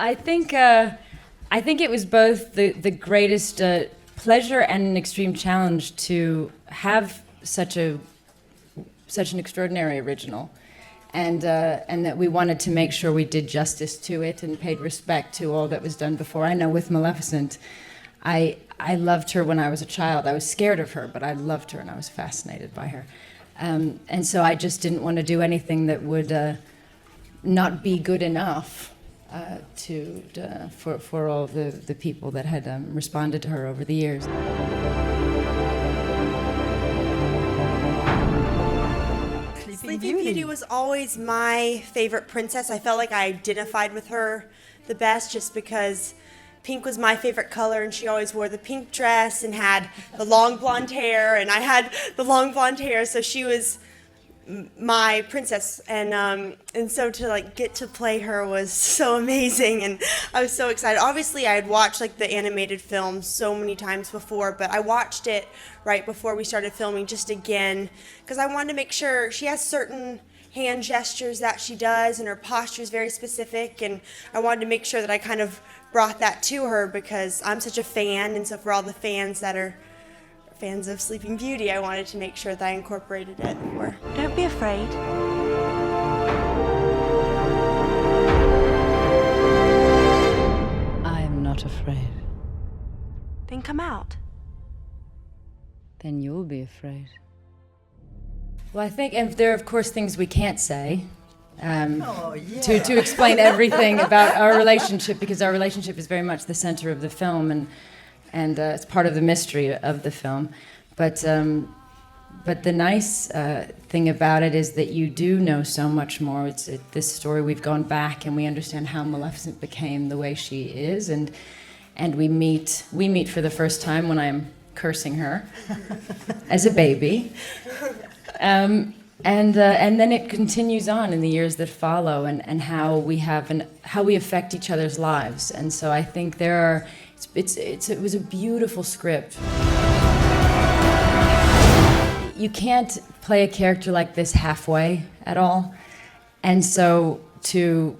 I think it was both the greatest pleasure and an extreme challenge to have such an extraordinary original, and that we wanted to make sure we did justice to it and paid respect to all that was done before. I know with Maleficent, I loved her when I was a child. I was scared of her, but I loved her and I was fascinated by her. And so I just didn't want to do anything that would not be good enough for all the people that had responded to her over the years. Sleeping Beauty was always my favorite princess. I felt like I identified with her the best just because pink was my favorite color, and she always wore the pink dress and had the long blonde hair, and I had the long blonde hair, so she was my princess, and so to like get to play her was so amazing, and I was so excited. Obviously, I had watched like the animated film so many times before, but I watched it right before we started filming just again because I wanted to make sure. She has certain hand gestures that she does, and her posture is very specific, and I wanted to make sure that I kind of brought that to her because I'm such a fan, and so for all the fans that are fans of Sleeping Beauty, I wanted to make sure that I incorporated it more. Don't be afraid. I am not afraid. Then come out. Then you'll be afraid. Well, I think, and there are of course things we can't say to explain everything about our relationship, because our relationship is very much the center of the film, and it's part of the mystery of the film. But the nice thing about it is that you do know so much more. It's this story, we've gone back and we understand how Maleficent became the way she is, and we meet for the first time when I'm cursing her as a baby. And then it continues on in the years that follow, and how we affect each other's lives. And so I think it was a beautiful script. You can't play a character like this halfway at all. And so to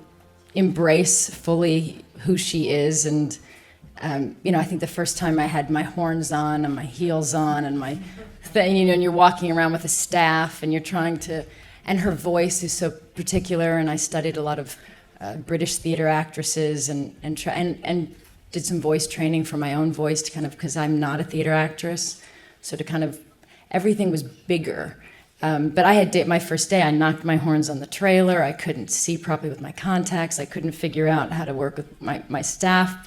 embrace fully who she is, and I think the first time I had my horns on and my heels on and my thing, and you're walking around with a staff and you're trying to, and her voice is so particular, and I studied a lot of British theater actresses and did some voice training for my own voice to kind of, because I'm not a theater actress, so to kind of, everything was bigger. But I had my first day, I knocked my horns on the trailer, I couldn't see properly with my contacts, I couldn't figure out how to work with my staff,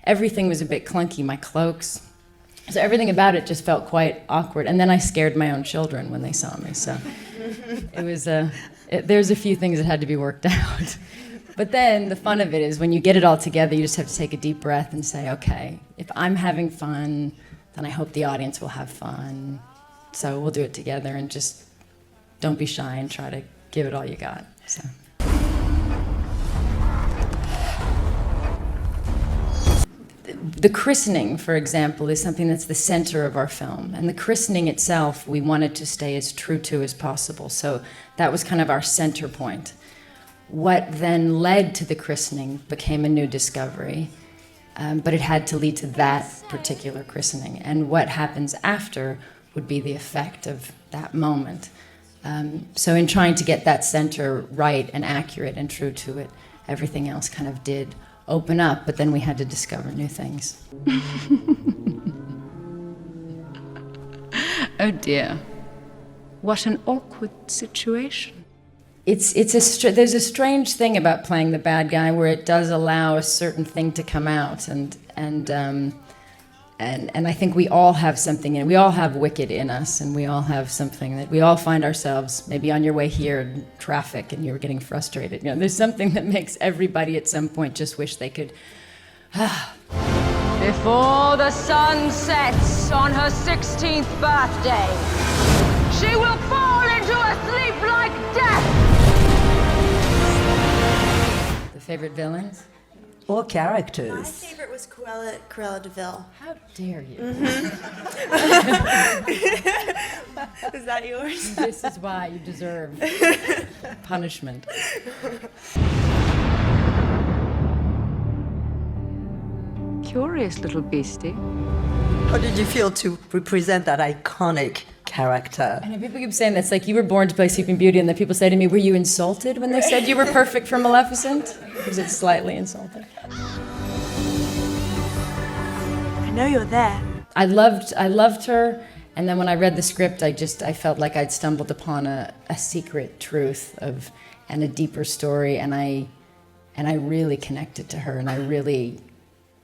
everything was a bit clunky, my cloaks. So everything about it just felt quite awkward. And then I scared my own children when they saw me, so it was, there's a few things that had to be worked out. But then the fun of it is when you get it all together, you just have to take a deep breath and say, okay, if I'm having fun, then I hope the audience will have fun. So we'll do it together, and just don't be shy and try to give it all you got. So. The christening, for example, is something that's the center of our film. And the christening itself, we wanted to stay as true to as possible. So that was kind of our center point. What then led to the christening became a new discovery, but it had to lead to that particular christening. And what happens after would be the effect of that moment. So in trying to get that center right and accurate and true to it, everything else kind of did open up, but then we had to discover new things. Oh dear. What an awkward situation. There's a strange thing about playing the bad guy where it does allow a certain thing to come out, and I think we all have something we all have wicked in us, and we all have something that we all find ourselves, maybe on your way here in traffic and you're getting frustrated. There's something that makes everybody at some point just wish they could. Before the sun sets on her 16th birthday, she will fall into a sleep like death. The favorite villains? Or characters. My favorite was Cruella de Vil. How dare you? Is that yours? This is why you deserve punishment. curious little beastie. How did you feel to represent that iconic character? And people keep saying that's like you were born to play Sleeping Beauty, and then people say to me, "Were you insulted when they said you were perfect for Maleficent?" Because it's slightly insulting. I know you're there. I loved her, and then when I read the script, I felt like I'd stumbled upon a secret truth and a deeper story, and I really connected to her, and I really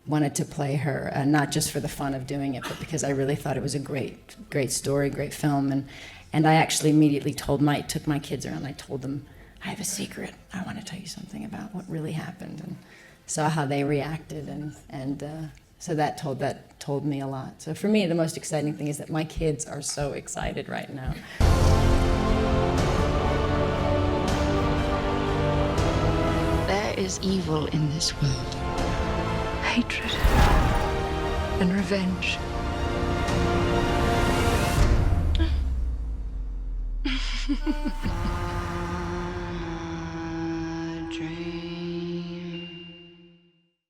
wanted to play her, not just for the fun of doing it, but because I really thought it was a great story, great film, and I actually immediately took my kids around, I told them, I have a secret, I want to tell you something about what really happened, and saw how they reacted, and so that told me a lot. So for me, the most exciting thing is that my kids are so excited right now. There is evil in this world. Hatred and revenge. Dream.